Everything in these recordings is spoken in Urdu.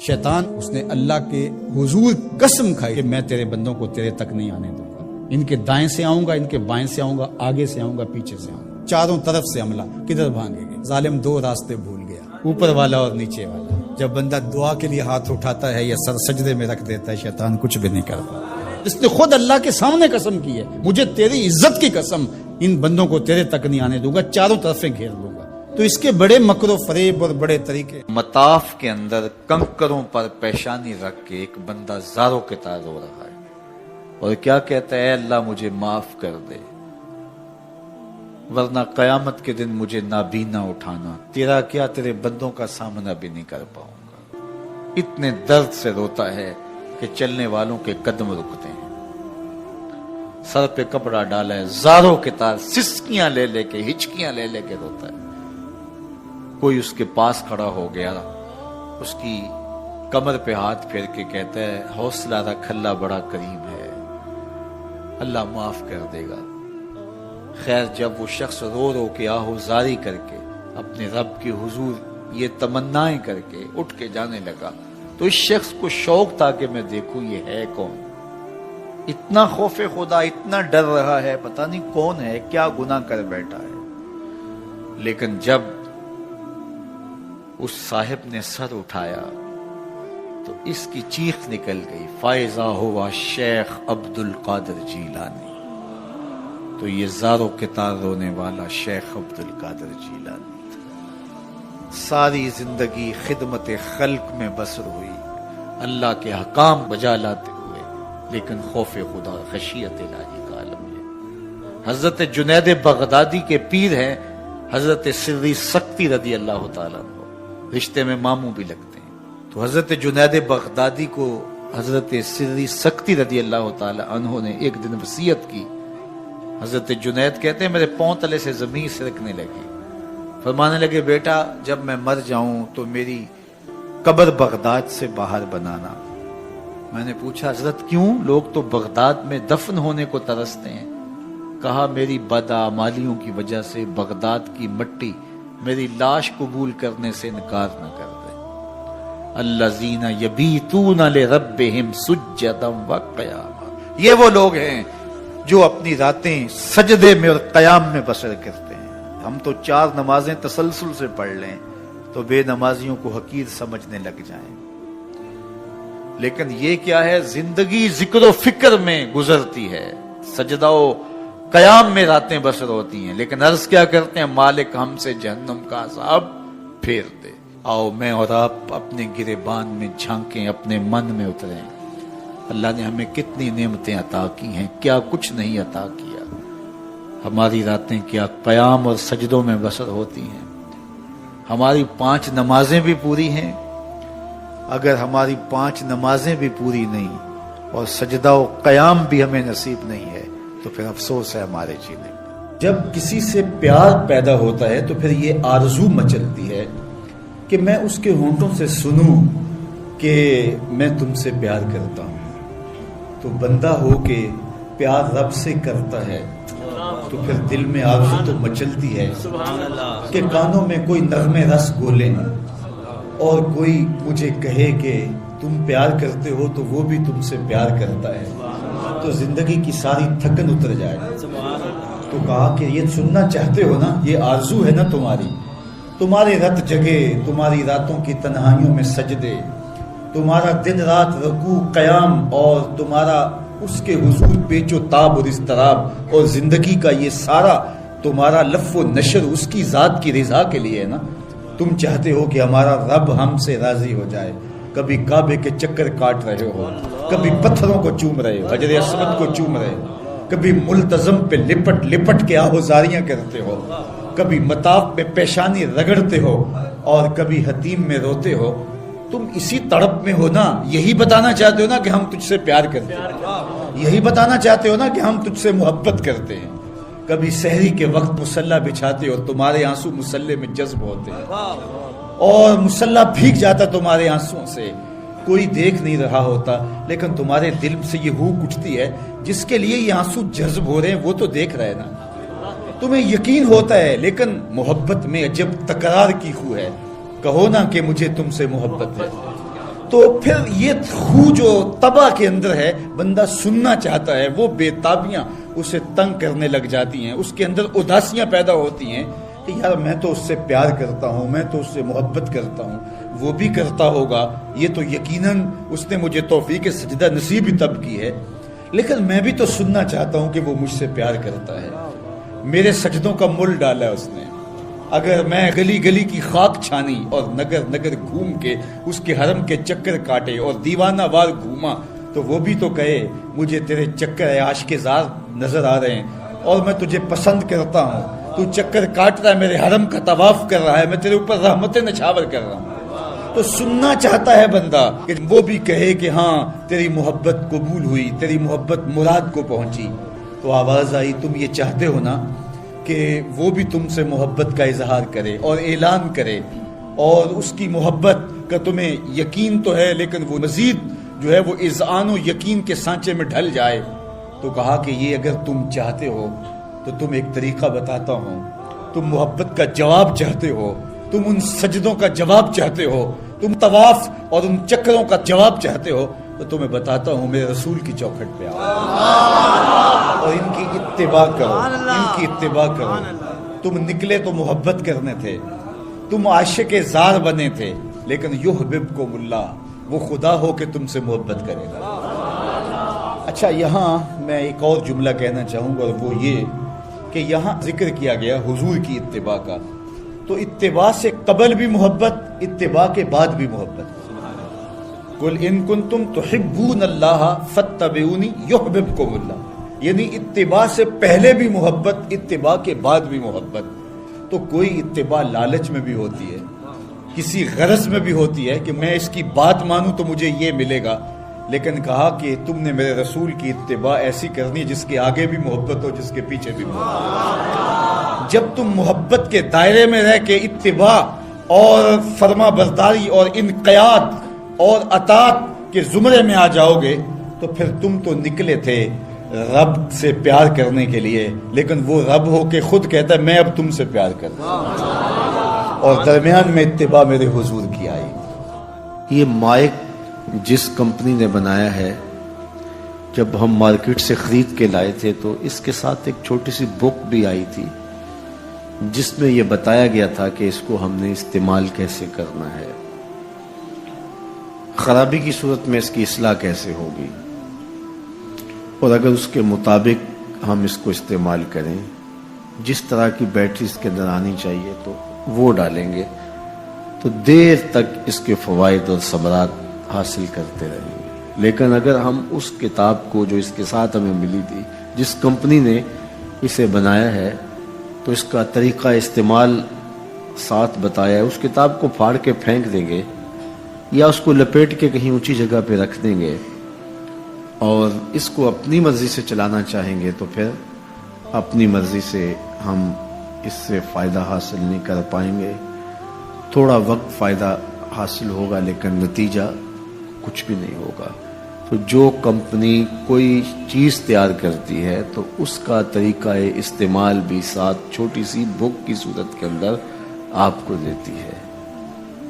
شیطان اس نے اللہ کے حضور قسم کھائی کہ میں تیرے بندوں کو تیرے تک نہیں آنے دوں گا، ان کے دائیں سے آؤں گا، ان کے بائیں سے آؤں گا، آگے سے آؤں گا، پیچھے سے آؤں گا، چاروں طرف سے حملہ۔ کدھر بھاگیں گے؟ ظالم دو راستے بھول گیا، اوپر والا اور نیچے والا۔ جب بندہ دعا کے لیے ہاتھ اٹھاتا ہے یا سر سجدے میں رکھ دیتا ہے، شیطان کچھ بھی نہیں کرتا۔ اس نے خود اللہ کے سامنے قسم کی ہے، مجھے تیری عزت کی قسم، ان بندوں کو تیرے تک نہیں آنے دوں گا، چاروں طرفیں گھیر لوں گا۔ تو اس کے بڑے مکر و فریب اور بڑے طریقے۔ مطاف کے اندر کنکروں پر پیشانی رکھ کے ایک بندہ زاروں کے تار رو رہا ہے اور کیا کہتا ہے، اے اللہ مجھے معاف کر دے، ورنہ قیامت کے دن مجھے نابینا اٹھانا، تیرا کیا تیرے بندوں کا سامنا بھی نہیں کر پاؤں گا۔ اتنے درد سے روتا ہے کہ چلنے والوں کے قدم رکتے ہیں۔ سر پہ کپڑا ڈالا ہے، زاروں کے تار، سسکیاں لے لے کے، ہچکیاں لے لے کے روتا ہے۔ کوئی اس کے پاس کھڑا ہو گیا، اس کی کمر پہ ہاتھ پھیر کے کہتا ہے، حوصلہ رکھ، اللہ بڑا کریم ہے، اللہ معاف کر دے گا۔ خیر جب وہ شخص رو رو کے آہوزاری کر کے اپنے رب کے حضور یہ تمنائیں کر کے اٹھ کے جانے لگا تو اس شخص کو شوق تھا کہ میں دیکھوں یہ ہے کون۔ اتنا خوف خدا، اتنا ڈر رہا ہے، پتہ نہیں کون ہے، کیا گناہ کر بیٹھا ہے۔ لیکن جب اس صاحب نے سر اٹھایا تو اس کی چیخ نکل گئی، فائزہ ہوا شیخ عبد القادر جیلانی۔ تو یہ زاروں کے تار رونے والا شیخ عبد القادر جیلانی تھا۔ ساری زندگی خدمت خلق میں بسر ہوئی، اللہ کے حکام بجا لاتے ہوئے، لیکن خوف خدا، خشیت الہی کا عالم ہے۔ حضرت جنید بغدادی کے پیر ہیں حضرت سری سکتی رضی اللہ تعالیٰ عنہ، رشتے میں ماموں بھی لگتے ہیں۔ تو حضرت جنید بغدادی کو حضرت سری سکتی رضی اللہ تعالیٰ عنہ نے ایک دن وصیت کی۔ حضرت جنید کہتے ہیں میرے پاؤں تلے سے زمین سرکنے لگی، فرمانے لگے بیٹا جب میں مر جاؤں تو میری قبر بغداد سے باہر بنانا۔ میں نے پوچھا حضرت کیوں؟ لوگ تو بغداد میں دفن ہونے کو ترستے ہیں۔ کہا میری بدعمالیوں کی وجہ سے بغداد کی مٹی میری لاش قبول کرنے سے انکار نہ کر دے۔ الذین یبیتون لربہم سجدا وقیاما، یہ وہ لوگ ہیں جو اپنی راتیں سجدے میں اور قیام میں بسر کرتے ہیں۔ ہم تو 4 نمازیں تسلسل سے پڑھ لیں تو بے نمازیوں کو حقیر سمجھنے لگ جائیں، لیکن یہ کیا ہے، زندگی ذکر و فکر میں گزرتی ہے، سجدہ و قیام میں راتیں بسر ہوتی ہیں، لیکن عرض کیا کرتے ہیں، مالک ہم سے جہنم کا عذاب پھیر دے۔ آؤ میں اور آپ اپنے گریبان میں جھانکیں، اپنے من میں اتریں، اللہ نے ہمیں کتنی نعمتیں عطا کی ہیں، کیا کچھ نہیں عطا کیا۔ ہماری راتیں کیا قیام اور سجدوں میں بسر ہوتی ہیں۔ ہماری 5 نمازیں بھی پوری ہیں، اگر ہماری 5 نمازیں بھی پوری نہیں اور سجدہ و قیام بھی ہمیں نصیب نہیں ہے تو پھر افسوس ہے ہمارے جینے میں۔ جب کسی سے پیار پیدا ہوتا ہے تو پھر یہ آرزو مچلتی ہے کہ میں اس کے ہونٹوں سے سنوں کہ میں تم سے پیار کرتا ہوں۔ تو بندہ ہو کے پیار رب سے کرتا ہے تو پھر دل میں آرزو تو مچلتی ہے کہ کانوں میں کوئی نغمے رس گولیں اور کوئی مجھے کہے کہ تم پیار کرتے ہو تو وہ بھی تم سے پیار کرتا ہے، تو زندگی کی ساری تھکن اتر جائے۔ تو کہا کہ یہ سننا چاہتے ہو نا، یہ آرزو ہے نا تمہاری، تمہارے رت جگے، تمہاری راتوں کی تنہائیوں میں سجدے، تمہارا دن رات رکوع قیام اور تمہارا اس کے حضور پیچ و تاب اور اضطراب اور زندگی کا یہ سارا تمہارا لف و نشر اس کی ذات کی رضا کے لیے ہے نا۔ تم چاہتے ہو کہ ہمارا رب ہم سے راضی ہو جائے، کبھی کعبے کے چکر کاٹ رہے ہو، کبھی پتھروں کو چوم رہے ہو، حجر اسود کو چوم رہے ہو، کبھی ملتزم پہ لپٹ لپٹ کے آہوزاریاں کرتے ہو، کبھی مطاف میں پیشانی رگڑتے ہو اور کبھی حتیم میں روتے ہو۔ تم اسی تڑپ میں ہو نا، یہی بتانا چاہتے ہو نا کہ ہم تجھ سے پیار کرتے ہیں، یہی بتانا چاہتے ہو نا کہ ہم تجھ سے محبت کرتے ہیں۔ کبھی سحری کے وقت مصلی بچھاتے ہو، تمہارے آنسو مصلی میں جذب ہوتے ہیں اور مصلی بھیگ جاتا تمہارے آنسوؤں سے، کوئی دیکھ نہیں رہا ہوتا، لیکن تمہارے دل سے یہ ہوک اٹھتی ہے جس کے لیے یہ آنسو جذب ہو رہے ہیں وہ تو دیکھ رہے نا، تمہیں یقین ہوتا ہے، لیکن محبت میں جب تکرار کی خو ہے، کہو نا کہ مجھے تم سے محبت ہے، تو پھر یہ خو جو طبع کے اندر ہے، بندہ سننا چاہتا ہے، وہ بے تابیاں اسے تنگ کرنے لگ جاتی ہیں، اس کے اندر اداسیاں پیدا ہوتی ہیں کہ یار میں تو اس سے پیار کرتا ہوں، میں تو اس سے محبت کرتا ہوں، وہ بھی کرتا ہوگا، یہ تو یقیناً اس نے مجھے توفیق سجدہ نصیب ہی تب کی ہے، لیکن میں بھی تو سننا چاہتا ہوں کہ وہ مجھ سے پیار کرتا ہے، میرے سجدوں کا مل ڈالا اس نے، اگر میں گلی گلی کی خاک چھانی اور نگر نگر گھوم کے اس کے حرم کے چکر کاٹے اور دیوانہ وار گھوما تو وہ بھی تو کہے مجھے تیرے چکر عاشق زار نظر آ رہے ہیں اور میں تجھے پسند کرتا ہوں، تو چکر کاٹ رہا ہے، میرے حرم کا طواف کر رہا ہے، میں تیرے اوپر رحمتیں نچھاور کر رہا ہوں، تو سننا چاہتا ہے بندہ کہ وہ بھی کہے کہ ہاں تیری محبت قبول ہوئی، تیری محبت مراد کو پہنچی۔ تو آواز آئی تم یہ چاہتے ہو نا کہ وہ بھی تم سے محبت کا اظہار کرے اور اعلان کرے اور اس کی محبت کا تمہیں یقین تو ہے لیکن وہ مزید جو ہے وہ اذعان و یقین کے سانچے میں ڈھل جائے، تو کہا کہ یہ اگر تم چاہتے ہو تو تم ایک طریقہ بتاتا ہوں، تم محبت کا جواب چاہتے ہو، تم ان سجدوں کا جواب چاہتے ہو، تم طواف اور ان چکروں کا جواب چاہتے ہو، تو تمہیں بتاتا ہوں میرے رسول کی چوکھٹ پہ آؤ اور ان کی اتباع کرو، ان کی اتباع کرو۔ تم نکلے تو محبت کرنے تھے، تم عاشق زار بنے تھے، لیکن یحببکم اللہ، وہ خدا ہو کہ تم سے محبت کرے گا۔ اچھا، یہاں میں ایک اور جملہ کہنا چاہوں گا اور وہ یہ کہ یہاں ذکر کیا گیا حضور کی اتباع کا، تو اتباع سے قبل بھی محبت، اتباع کے بعد بھی محبت۔ قل ان کنتم تحبون اللہ فاتبعونی یحببکم اللہ، یعنی اتباع سے پہلے بھی محبت، اتباع کے بعد بھی محبت۔ تو کوئی اتباع لالچ میں بھی ہوتی ہے، کسی غرض میں بھی ہوتی ہے کہ میں اس کی بات مانوں تو مجھے یہ ملے گا، لیکن کہا کہ تم نے میرے رسول کی اتباع ایسی کرنی جس کے آگے بھی محبت ہو، جس کے پیچھے بھی محبت۔ جب تم محبت کے دائرے میں رہ کے اتباع اور فرما برداری اور انقیاد اور اطاعت کے زمرے میں آ جاؤ گے تو پھر تم تو نکلے تھے رب سے پیار کرنے کے لیے، لیکن وہ رب ہو کے خود کہتا ہے میں اب تم سے پیار کرتا ہوں، اور درمیان میں اتباع میرے حضور کی آئی۔ یہ مائک جس کمپنی نے بنایا ہے، جب ہم مارکیٹ سے خرید کے لائے تھے تو اس کے ساتھ ایک چھوٹی سی بک بھی آئی تھی جس میں یہ بتایا گیا تھا کہ اس کو ہم نے استعمال کیسے کرنا ہے، خرابی کی صورت میں اس کی اصلاح کیسے ہوگی، اور اگر اس کے مطابق ہم اس کو استعمال کریں، جس طرح کی بیٹری اس کے اندر آنی چاہیے تو وہ ڈالیں گے تو دیر تک اس کے فوائد اور ثمرات حاصل کرتے رہیں گے۔ لیکن اگر ہم اس کتاب کو جو اس کے ساتھ ہمیں ملی تھی، جس کمپنی نے اسے بنایا ہے، تو اس کا طریقہ استعمال ساتھ بتایا ہے، اس کتاب کو پھاڑ کے پھینک دیں گے یا اس کو لپیٹ کے کہیں اونچی جگہ پہ رکھ دیں گے اور اس کو اپنی مرضی سے چلانا چاہیں گے تو پھر اپنی مرضی سے ہم اس سے فائدہ حاصل نہیں کر پائیں گے۔ تھوڑا وقت فائدہ حاصل ہوگا لیکن نتیجہ کچھ بھی نہیں ہوگا۔ تو جو کمپنی کوئی چیز تیار کرتی ہے تو اس کا طریقہ استعمال بھی ساتھ چھوٹی سی بک کی صورت کے اندر آپ کو دیتی ہے۔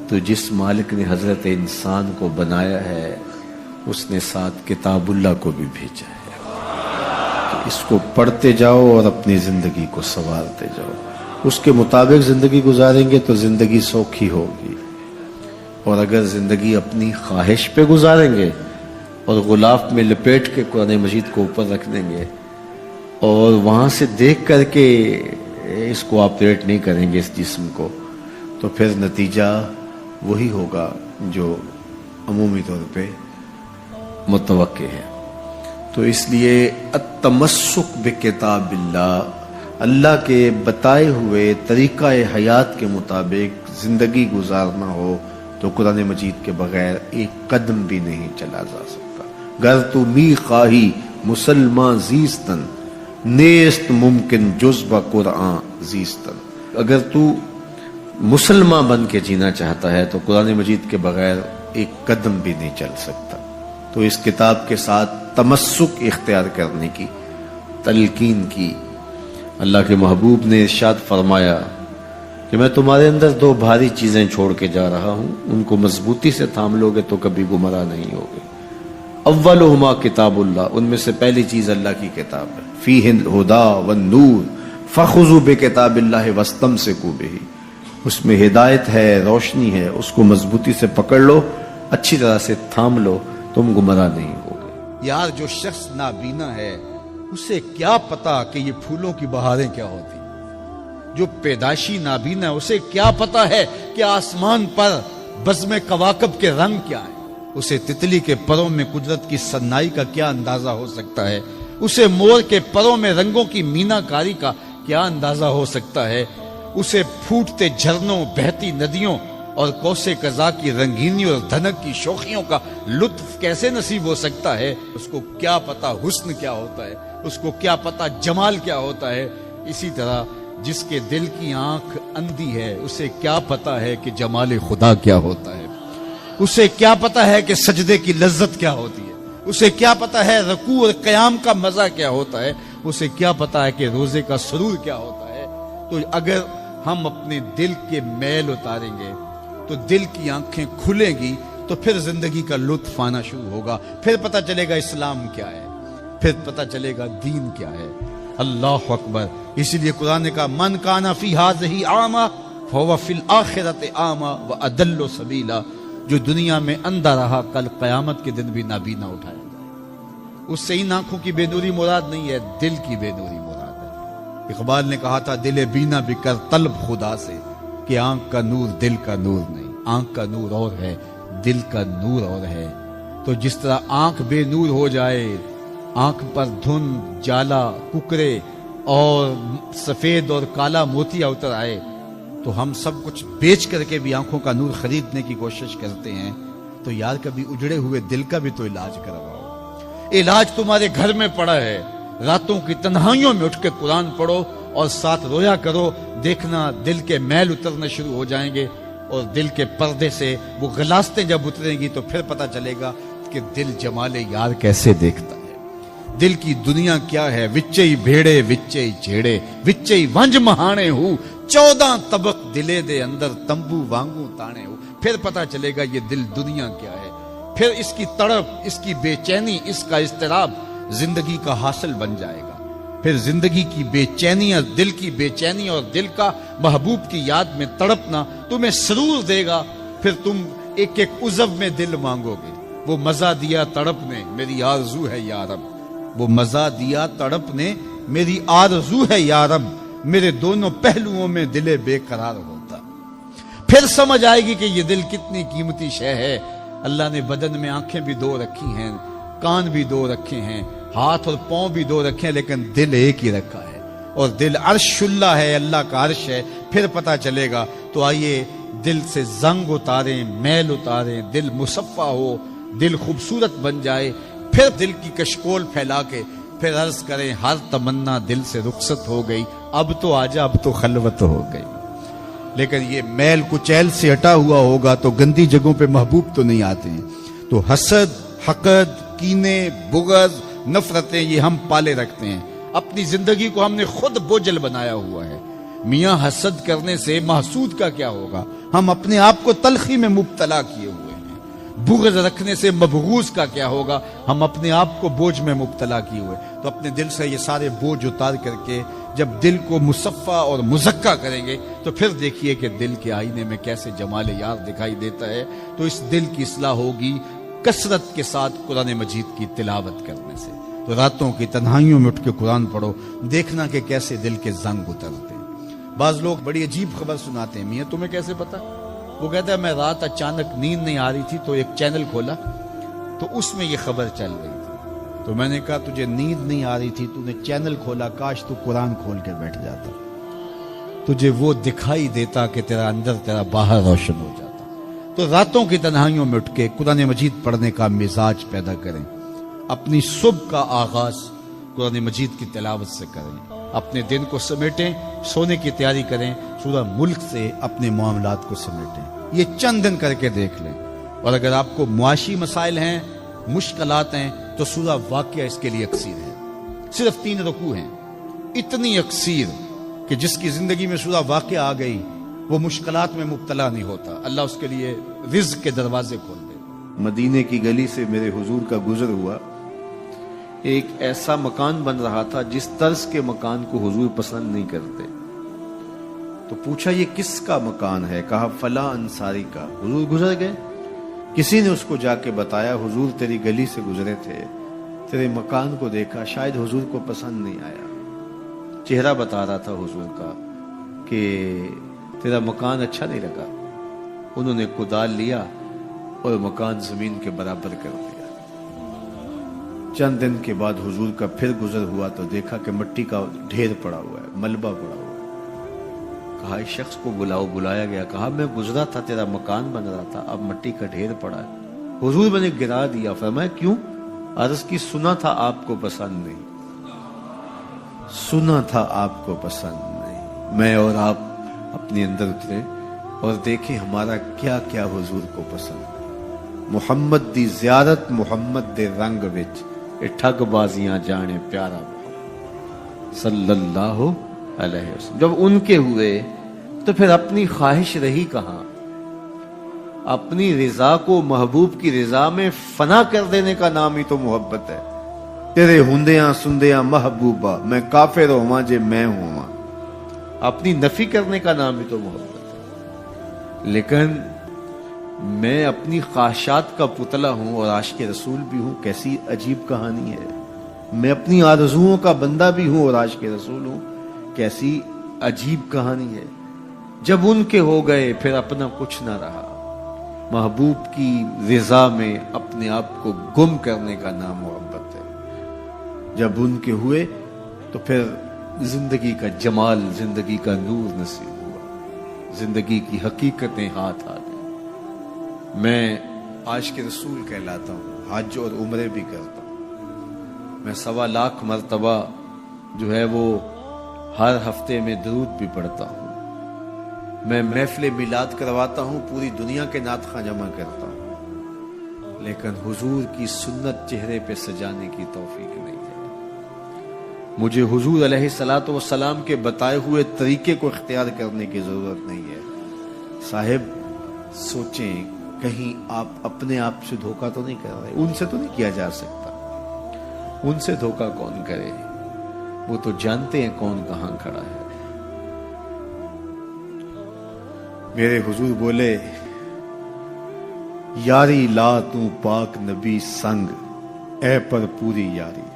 تو جس مالک نے حضرت انسان کو بنایا ہے اس نے ساتھ کتاب اللہ کو بھی بھیجا ہے کہ اس کو پڑھتے جاؤ اور اپنی زندگی کو سنوارتے جاؤ، اس کے مطابق زندگی گزاریں گے تو زندگی سوکھی ہوگی، اور اگر زندگی اپنی خواہش پہ گزاریں گے اور غلاف میں لپیٹ کے قرآن مجید کو اوپر رکھ دیں گے اور وہاں سے دیکھ کر کے اس کو آپریٹ نہیں کریں گے اس جسم کو، تو پھر نتیجہ وہی ہوگا جو عمومی طور پہ متوقع ہے۔ تو اس لیے التمسک بکتاب اللہ، اللہ کے بتائے ہوئے طریقہ حیات کے مطابق زندگی گزارنا ہو تو قرآن مجید کے بغیر ایک قدم بھی نہیں چلا جا سکتا۔ گر تو می خواہی مسلمان زیستن، نیست ممکن جز با قرآن زیستن، اگر تو مسلمان بن کے جینا چاہتا ہے تو قرآن مجید کے بغیر ایک قدم بھی نہیں چل سکتا۔ تو اس کتاب کے ساتھ تمسک اختیار کرنے کی تلقین کی۔ اللہ کے محبوب نے ارشاد فرمایا کہ میں تمہارے اندر دو بھاری چیزیں چھوڑ کے جا رہا ہوں، ان کو مضبوطی سے تھام لو گے تو کبھی گمراہ نہیں ہوگے۔ اولہما کتاب اللہ، ان میں سے پہلی چیز اللہ کی کتاب ہے، فیہ الہدی والنور فخذوا بکتاب اللہ واستمسکوا بہ، اس میں ہدایت ہے، روشنی ہے، اس کو مضبوطی سے پکڑ لو، اچھی طرح سے تھام لو، تم گمراہ نہیں ہوگے۔ یار جو شخص نابینا ہے اسے کیا پتا کہ یہ پھولوں کی بہاریں کیا ہوتی، جو پیدائشی نابینا ہے اسے کیا پتا ہے کہ آسمان پر بزم کواکب کے رنگ کیا ہے، اسے تتلی کے پروں میں قدرت کی سنائی کا کیا اندازہ ہو سکتا ہے، اسے مور کے پروں میں رنگوں کی مینا کاری کا کیا اندازہ ہو سکتا ہے، اسے پھوٹتے جھرنوں، بہتی ندیوں اور کوسے قضا کی رنگینی اور دھنک کی شوخیوں کا لطف کیسے نصیب ہو سکتا ہے، اس کو کیا پتا حسن کیا ہوتا ہے، اس کو کیا پتا جمال کیا ہوتا ہے۔ اسی طرح جس کے دل کی آنکھ اندھی ہے اسے کیا پتا ہے کہ جمال خدا کیا ہوتا ہے، اسے کیا پتا ہے کہ سجدے کی لذت کیا ہوتی ہے، اسے کیا پتا ہے رکوع اور قیام کا مزہ کیا ہوتا ہے، اسے کیا پتا ہے کہ روزے کا سرور کیا ہوتا ہے۔ تو اگر ہم اپنے دل کے میل اتاریں گے تو دل کی آنکھیں کھلیں گی تو پھر زندگی کا لطف آنا شروع ہوگا، پھر پتہ چلے گا اسلام کیا ہے، پھر پتہ چلے گا دین کیا ہے۔ اللہ اکبر۔ اسی لیے قرآن نے کہا من کان فی ہذہ اعمی فہو فی الآخرۃ اعمی واضل سبیلا، جو دنیا میں اندھا رہا کل قیامت کے دن بھی نابینا اٹھایا جائے۔ اس سے ان آنکھوں کی بے نوری مراد نہیں ہے، دل کی بے نوری مراد ہے۔ اقبال نے کہا تھا دل بینا بھی کر طلب خدا سے، کہ آنکھ کا نور دل کا نور نہیں، آنکھ کا نور اور ہے، دل کا نور اور ہے۔ تو جس طرح آنکھ بے نور ہو جائے، آنکھ پر دھند، جالا، ککرے اور سفید اور کالا موتیا اتر آئے، تو ہم سب کچھ بیچ کر کے بھی آنکھوں کا نور خریدنے کی کوشش کرتے ہیں۔ تو یار کبھی اجڑے ہوئے دل کا بھی تو علاج کرواؤ۔ علاج تمہارے گھر میں پڑا ہے، راتوں کی تنہائیوں میں اٹھ کے قرآن پڑھو اور ساتھ رویا کرو، دیکھنا دل کے میل اترنا شروع ہو جائیں گے، اور دل کے پردے سے وہ غلاستیں جب اتریں گی تو پھر پتہ چلے گا کہ دل جمال یار کیسے دیکھتا ہے، دل کی دنیا کیا ہے۔ وچے بھیڑے وچے جھیڑے وچے ونج مہانے ہو، 14 طبق دلے دے اندر تمبو وانگو تانے ہو، پھر پتہ چلے گا یہ دل دنیا کیا ہے۔ پھر اس کی تڑپ، اس کی بے چینی، اس کا اضطراب زندگی کا حاصل بن جائے گا۔ پھر زندگی کی بے چینی، دل کی بے چینی اور دل کا محبوب کی یاد میں تڑپنا تمہیں سرور دے گا۔ پھر تم ایک ایک عضو میں دل مانگو گے، وہ مزہ دیا تڑپ نے میری آرزو ہے یا رب، وہ مزہ دیا تڑپ نے میری آرزو ہے یا رب، میرے دونوں پہلوؤں میں دل بے قرار ہوتا۔ پھر سمجھ آئے گی کہ یہ دل کتنی قیمتی شے ہے۔ اللہ نے بدن میں آنکھیں بھی دو رکھی ہیں، کان بھی دو رکھے ہیں، ہاتھ اور پاؤں بھی دو رکھے ہیں، لیکن دل ایک ہی رکھا ہے، اور دل عرش اللہ ہے، اللہ کا عرش ہے۔ پھر پتہ چلے گا۔ تو آئیے دل سے زنگ اتاریں، میل اتاریں، دل مصفا ہو، دل خوبصورت بن جائے، پھر دل کی کشکول پھیلا کے پھر عرض کریں ہر تمنا دل سے رخصت ہو گئی، اب تو آجا، اب تو خلوت ہو گئی۔ لیکن یہ میل کچیل سے ہٹا ہوا ہوگا تو گندی جگہوں پہ محبوب تو نہیں آتے ہیں۔ تو حسد، حقد، کینے، بغض، نفرتیں یہ ہم پالے رکھتے ہیں، اپنی زندگی کو ہم نے خود بوجھل بنایا ہوا ہے۔ میاں حسد کرنے سے محسود کا کیا ہوگا؟ ہم اپنے آپ کو تلخی میں مبتلا کیے ہوئے ہیں۔ بغض رکھنے سے مبغوض کا کیا ہوگا؟ ہم اپنے آپ کو بوجھ میں مبتلا کیے ہوئے۔ تو اپنے دل سے یہ سارے بوجھ اتار کر کے جب دل کو مصفا اور مزکا کریں گے تو پھر دیکھیے کہ دل کے آئینے میں کیسے جمال یار دکھائی دیتا ہے۔ تو اس دل کی اصلاح ہوگی کثرت کے ساتھ قرآن مجید کی تلاوت کرنے سے۔ تو راتوں کی تنہائیوں میں اٹھ کے قرآن پڑھو، دیکھنا کہ کیسے دل کے زنگ اترتے ہیں۔ بعض لوگ بڑی عجیب خبر سناتے ہیں، میاں تمہیں کیسے پتا؟ وہ کہتا ہے میں رات اچانک نیند نہیں آ رہی تھی تو ایک چینل کھولا تو اس میں یہ خبر چل رہی تھی۔ تو میں نے کہا تجھے نیند نہیں آ رہی تھی، تو نے چینل کھولا، کاش تو قرآن کھول کے بیٹھ جاتا، تجھے وہ دکھائی دیتا کہ تیرا اندر تیرا باہر روشن ہو جاتا۔ تو راتوں کی تنہائیوں میں اٹھ کے قرآن مجید پڑھنے کا مزاج پیدا کریں، اپنی صبح کا آغاز قرآن مجید کی تلاوت سے کریں، اپنے دن کو سمیٹیں، سونے کی تیاری کریں، سورہ ملک سے اپنے معاملات کو سمیٹیں۔ یہ چند دن کر کے دیکھ لیں۔ اور اگر آپ کو معاشی مسائل ہیں، مشکلات ہیں، تو سورہ واقعہ اس کے لیے اکسیر ہے۔ صرف 3 رکوع ہیں، اتنی اکسیر کہ جس کی زندگی میں سورہ واقعہ آ گئی وہ مشکلات میں مبتلا نہیں ہوتا، اللہ اس کے لیے رزق کے دروازے کھول دے۔ مدینے کی گلی سے میرے حضور کا گزر ہوا، ایک ایسا مکان بن رہا تھا جس طرز کے مکان کو حضور پسند نہیں کرتے، تو پوچھا یہ کس کا مکان ہے؟ کہا فلاں انصاری کا۔ حضور گزر گئے، کسی نے اس کو جا کے بتایا حضور تیری گلی سے گزرے تھے، تیرے مکان کو دیکھا، شاید حضور کو پسند نہیں آیا۔ چہرہ بتا رہا تھا حضور کا کہ تیرا مکان اچھا نہیں لگا۔ انہوں نے کدال لیا اور مکان زمین کے برابر کر دیا۔ چند دن کے بعد حضور کا پھر گزر ہوا تو دیکھا کہ مٹی کا ڈھیر پڑا ہوا ہے، ملبہ پڑا ہوا ہے۔ کہا اس شخص کو بلاؤ، بلایا گیا، کہا میں گزرا تھا، تیرا مکان بن رہا تھا، اب مٹی کا ڈھیر پڑا ہے۔ حضور میں نے گرا دیا۔ فرمایا کیوں؟ عرض کی سنا تھا آپ کو پسند نہیں، سنا تھا آپ کو پسند نہیں۔ میں اور آپ اپنے اندر اترے اور دیکھیں ہمارا کیا کیا حضور کو پسند ہے۔ محمد دی زیارت محمد دے رنگ وچ، اے ٹھگ بازیاں جانے پیارا محمد صلی اللہ علیہ وسلم۔ جب ان کے ہوئے تو پھر اپنی خواہش رہی کہاں؟ اپنی رضا کو محبوب کی رضا میں فنا کر دینے کا نام ہی تو محبت ہے۔ تیرے ہندیاں سندیاں محبوبہ، میں کافر ہواں جے میں ہواں، اپنی نفی کرنے کا نام ہی تو محبت ہے۔ لیکن میں اپنی خواہشات کا پتلا ہوں اور عاشق رسول بھی ہوں، کیسی عجیب کہانی ہے۔ میں اپنی آرزوؤں کا بندہ بھی ہوں اور عاشق رسول ہوں، کیسی عجیب کہانی ہے۔ جب ان کے ہو گئے پھر اپنا کچھ نہ رہا۔ محبوب کی رضا میں اپنے آپ کو گم کرنے کا نام محبت ہے۔ جب ان کے ہوئے تو پھر زندگی کا جمال، زندگی کا نور نصیب ہوا، زندگی کی حقیقتیں ہاتھ آ گئی۔ میں عاشق رسول کہلاتا ہوں، حج اور عمرے بھی کرتا ہوں۔ میں 1.25 لاکھ مرتبہ جو ہے وہ ہر ہفتے میں درود بھی پڑھتا ہوں۔ میں محفل میلاد کرواتا ہوں، پوری دنیا کے نعت خواں جمع کرتا ہوں، لیکن حضور کی سنت چہرے پہ سجانے کی توفیق نہیں ہے۔ مجھے حضور علیہ الصلوۃ والسلام کے بتائے ہوئے طریقے کو اختیار کرنے کی ضرورت نہیں ہے۔ صاحب سوچیں کہیں آپ اپنے آپ سے دھوکہ تو نہیں کر رہے؟ ان سے تو نہیں کیا جا سکتا، ان سے دھوکہ کون کرے؟ وہ تو جانتے ہیں کون کہاں کھڑا ہے۔ میرے حضور بولے یاری لا تو پاک نبی سنگ، اے پر پوری یاری،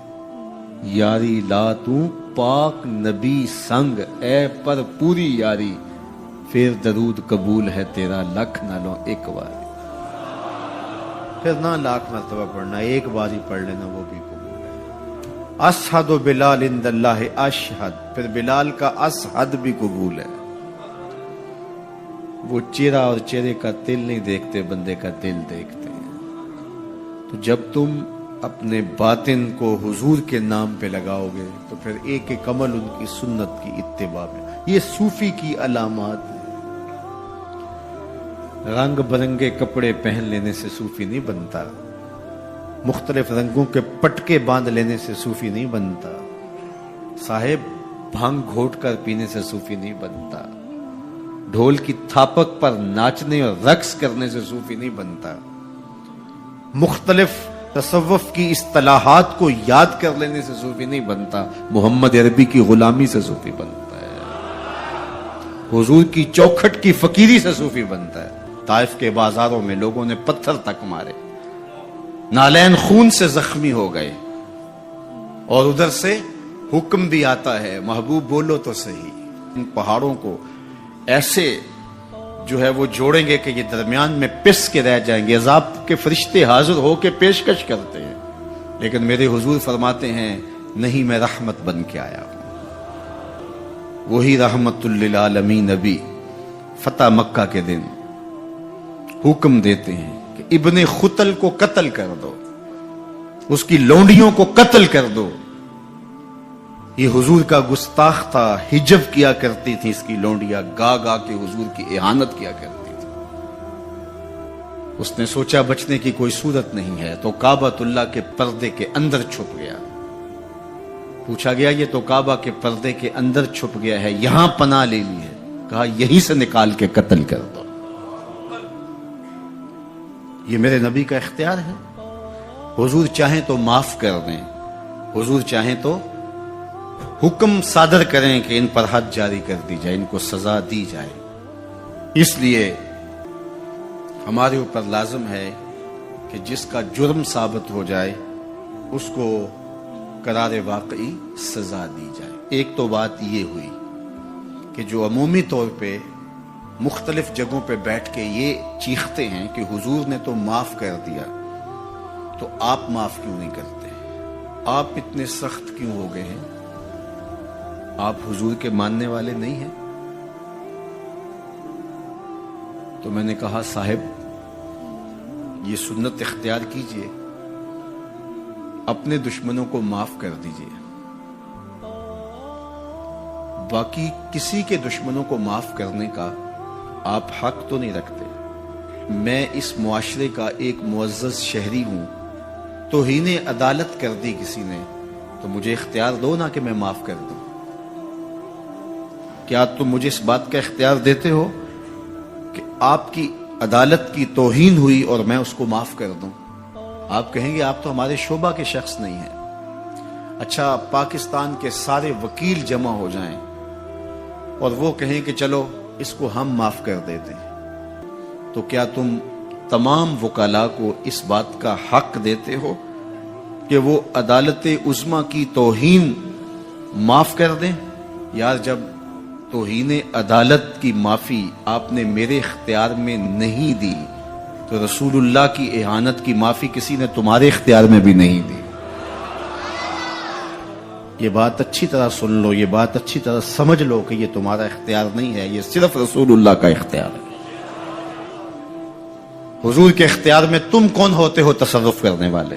یاری لا تو پاک نبی سنگ، اے پر پوری یاری، پھر درود قبول ہے تیرا لکھ نہ لو ایک بار۔ پھر نہ لاکھ مرتبہ پڑھنا، ایک بار ہی پڑھ لینا وہ بھی قبول ہے۔ اشہد بلال عند اللہ اشہد، پھر بلال کا اشہد بھی قبول ہے۔ وہ چہرہ اور چہرے کا دل نہیں دیکھتے، بندے کا دل دیکھتے ہیں۔ تو جب تم اپنے باطن کو حضور کے نام پہ لگاؤ گے تو پھر ایک ایک عمل ان کی سنت کی اتباع میں۔ یہ صوفی کی علامات ہیں۔ رنگ برنگے کپڑے پہن لینے سے صوفی نہیں بنتا، مختلف رنگوں کے پٹکے باندھ لینے سے صوفی نہیں بنتا، صاحب بھنگ گھوٹ کر پینے سے صوفی نہیں بنتا، ڈھول کی تھاپک پر ناچنے اور رقص کرنے سے صوفی نہیں بنتا، مختلف تصوف کی اصطلاحات کو یاد کر لینے سے صوفی نہیں بنتا، محمد عربی کی غلامی سے صوفی بنتا ہے، حضور کی چوکھٹ کی فقیری سے صوفی بنتا ہے۔ طائف کے بازاروں میں لوگوں نے پتھر تک مارے، نالین خون سے زخمی ہو گئے، اور ادھر سے حکم بھی آتا ہے محبوب بولو تو صحیح۔ ان پہاڑوں کو ایسے جو ہے وہ جوڑیں گے کہ یہ درمیان میں پس کے رہ جائیں گے، عذاب کے فرشتے حاضر ہو کے پیشکش کرتے ہیں، لیکن میرے حضور فرماتے ہیں نہیں، میں رحمت بن کے آیا ہوں۔ وہی رحمت للعالمین نبی فتح مکہ کے دن حکم دیتے ہیں کہ ابن خطل کو قتل کر دو، اس کی لونڈیوں کو قتل کر دو۔ یہ حضور کا گستاخ تھا، ہجو کیا کرتی تھی اس کی لونڈیاں، گا گا کے حضور کی اہانت کیا کرتی تھی۔ اس نے سوچا بچنے کی کوئی صورت نہیں ہے تو کعبۃ اللہ کے پردے کے اندر چھپ گیا۔ پوچھا گیا یہ تو کعبہ کے پردے کے اندر چھپ گیا ہے، یہاں پناہ لے لی ہے؟ کہا یہیں سے نکال کے قتل کر دو. یہ میرے نبی کا اختیار ہے. حضور چاہیں تو معاف کر دیں, حضور چاہیں تو حکم صادر کریں کہ ان پر حد جاری کر دی جائے, ان کو سزا دی جائے. اس لیے ہمارے اوپر لازم ہے کہ جس کا جرم ثابت ہو جائے اس کو قرار واقعی سزا دی جائے. ایک تو بات یہ ہوئی کہ جو عمومی طور پہ مختلف جگہوں پہ بیٹھ کے یہ چیختے ہیں کہ حضور نے تو معاف کر دیا, تو آپ معاف کیوں نہیں کرتے؟ آپ اتنے سخت کیوں ہو گئے ہیں؟ آپ حضور کے ماننے والے نہیں ہیں؟ تو میں نے کہا صاحب یہ سنت اختیار کیجئے, اپنے دشمنوں کو معاف کر دیجئے, باقی کسی کے دشمنوں کو معاف کرنے کا آپ حق تو نہیں رکھتے. میں اس معاشرے کا ایک معزز شہری ہوں, توہین عدالت کر دی کسی نے تو مجھے اختیار دو نا کہ میں معاف کر دوں. کیا تم مجھے اس بات کا اختیار دیتے ہو کہ آپ کی عدالت کی توہین ہوئی اور میں اس کو معاف کر دوں؟ آپ کہیں گے آپ تو ہمارے شعبہ کے شخص نہیں ہیں. اچھا پاکستان کے سارے وکیل جمع ہو جائیں اور وہ کہیں کہ چلو اس کو ہم معاف کر دیتے ہیں, تو کیا تم تمام وکلاء کو اس بات کا حق دیتے ہو کہ وہ عدالت عظمیٰ کی توہین معاف کر دیں؟ یار جب توہین عدالت کی معافی آپ نے میرے اختیار میں نہیں دی تو رسول اللہ کی اہانت کی معافی کسی نے تمہارے اختیار میں بھی نہیں دی. یہ بات اچھی طرح سن لو, یہ بات اچھی طرح سمجھ لو کہ یہ تمہارا اختیار نہیں ہے, یہ صرف رسول اللہ کا اختیار ہے. حضور کے اختیار میں تم کون ہوتے ہو تصرف کرنے والے؟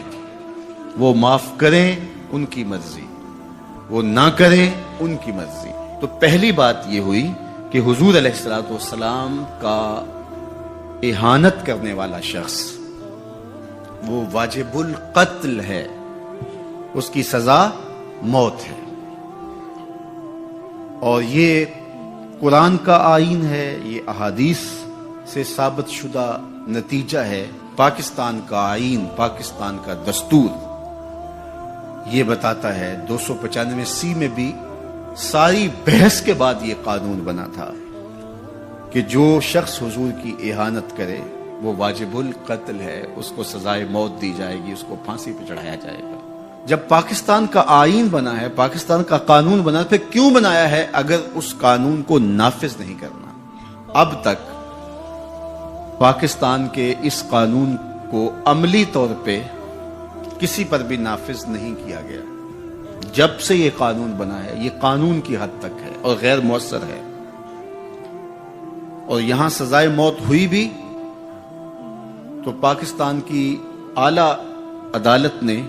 وہ معاف کریں ان کی مرضی, وہ نہ کریں ان کی مرضی. تو پہلی بات یہ ہوئی کہ حضور علیہ الصلوۃ والسلام کا اہانت کرنے والا شخص وہ واجب القتل ہے, اس کی سزا موت ہے. اور یہ قرآن کا آئین ہے, یہ احادیث سے ثابت شدہ نتیجہ ہے. پاکستان کا آئین, پاکستان کا دستور یہ بتاتا ہے, 295C میں بھی ساری بحث کے بعد یہ قانون بنا تھا کہ جو شخص حضور کی اہانت کرے وہ واجب القتل ہے, اس کو سزائے موت دی جائے گی, اس کو پھانسی پہ چڑھایا جائے گا. جب پاکستان کا آئین بنا ہے, پاکستان کا قانون بنا, پھر کیوں بنایا ہے اگر اس قانون کو نافذ نہیں کرنا؟ اب تک پاکستان کے اس قانون کو عملی طور پہ کسی پر بھی نافذ نہیں کیا گیا. جب سے یہ قانون بنا ہے یہ قانون کی حد تک ہے اور غیر مؤثر ہے. اور یہاں سزائے موت ہوئی بھی تو پاکستان کی اعلی عدالت نے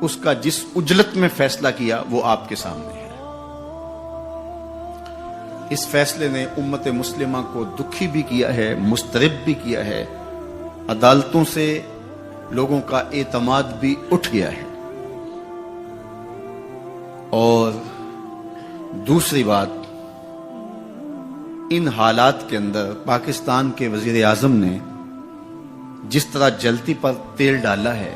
اس کا جس اجلت میں فیصلہ کیا وہ آپ کے سامنے ہے. اس فیصلے نے امت مسلمہ کو دکھی بھی کیا ہے, مضطرب بھی کیا ہے, عدالتوں سے لوگوں کا اعتماد بھی اٹھ گیا ہے. اور دوسری بات, ان حالات کے اندر پاکستان کے وزیر اعظم نے جس طرح جلتی پر تیل ڈالا ہے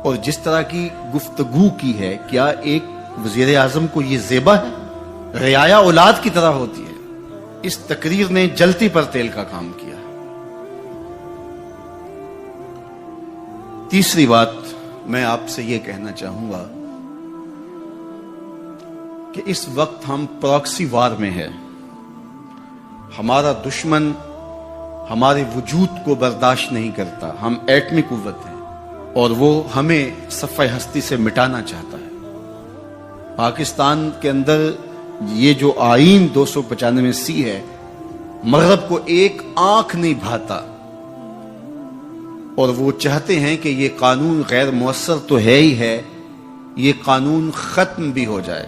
اور جس طرح کی گفتگو کی ہے, کیا ایک وزیر اعظم کو یہ زیبا ہے؟ رعایا اولاد کی طرح ہوتی ہے. اس تقریر نے جلتی پر تیل کا کام کیا. تیسری بات میں آپ سے یہ کہنا چاہوں گا کہ اس وقت ہم پراکسی وار میں ہیں. ہمارا دشمن ہمارے وجود کو برداشت نہیں کرتا. ہم ایٹمی قوت ہیں اور وہ ہمیں صفحہ ہستی سے مٹانا چاہتا ہے. پاکستان کے اندر یہ جو آئین 295C ہے, مغرب کو ایک آنکھ نہیں بھاتا اور وہ چاہتے ہیں کہ یہ قانون غیر مؤثر تو ہے ہی ہے, یہ قانون ختم بھی ہو جائے.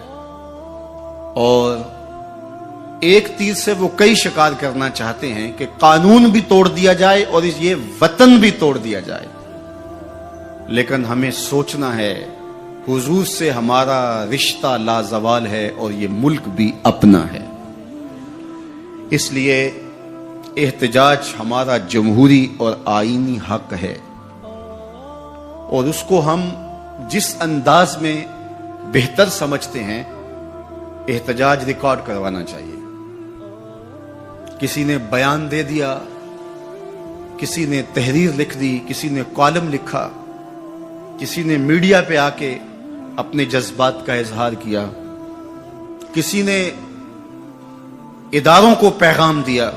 اور ایک تیر سے وہ کئی شکار کرنا چاہتے ہیں کہ قانون بھی توڑ دیا جائے اور یہ وطن بھی توڑ دیا جائے. لیکن ہمیں سوچنا ہے حضور سے ہمارا رشتہ لازوال ہے اور یہ ملک بھی اپنا ہے. اس لیے احتجاج ہمارا جمہوری اور آئینی حق ہے، اور اس کو ہم جس انداز میں بہتر سمجھتے ہیں احتجاج ریکارڈ کروانا چاہیے۔ کسی نے بیان دے دیا، کسی نے تحریر لکھ دی، کسی نے کالم لکھا، کسی نے میڈیا پہ آ کے اپنے جذبات کا اظہار کیا، کسی نے اداروں کو پیغام دیا،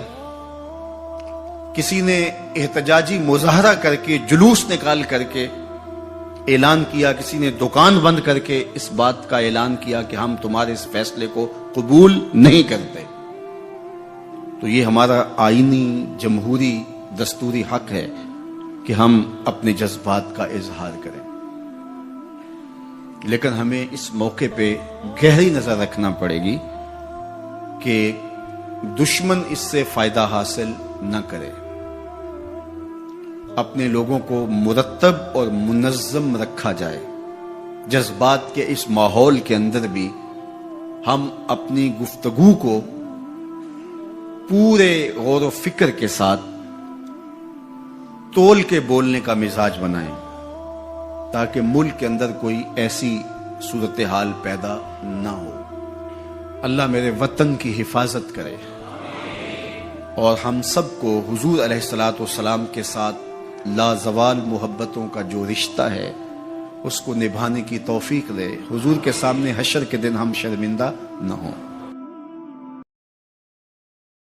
کسی نے احتجاجی مظاہرہ کر کے جلوس نکال کر کے اعلان کیا، کسی نے دکان بند کر کے اس بات کا اعلان کیا کہ ہم تمہارے اس فیصلے کو قبول نہیں کرتے۔ تو یہ ہمارا آئینی جمہوری دستوری حق ہے کہ ہم اپنے جذبات کا اظہار کریں، لیکن ہمیں اس موقع پہ گہری نظر رکھنا پڑے گی کہ دشمن اس سے فائدہ حاصل نہ کرے۔ اپنے لوگوں کو مرتب اور منظم رکھا جائے۔ جذبات کے اس ماحول کے اندر بھی ہم اپنی گفتگو کو پورے غور و فکر کے ساتھ تول کے بولنے کا مزاج بنائیں، تاکہ ملک کے اندر کوئی ایسی صورتحال پیدا نہ ہو۔ اللہ میرے وطن کی حفاظت کرے اور ہم سب کو حضور علیہ الصلوۃ والسلام کے ساتھ لازوال محبتوں کا جو رشتہ ہے اس کو نبھانے کی توفیق دے، حضور کے سامنے حشر کے دن ہم شرمندہ نہ ہوں۔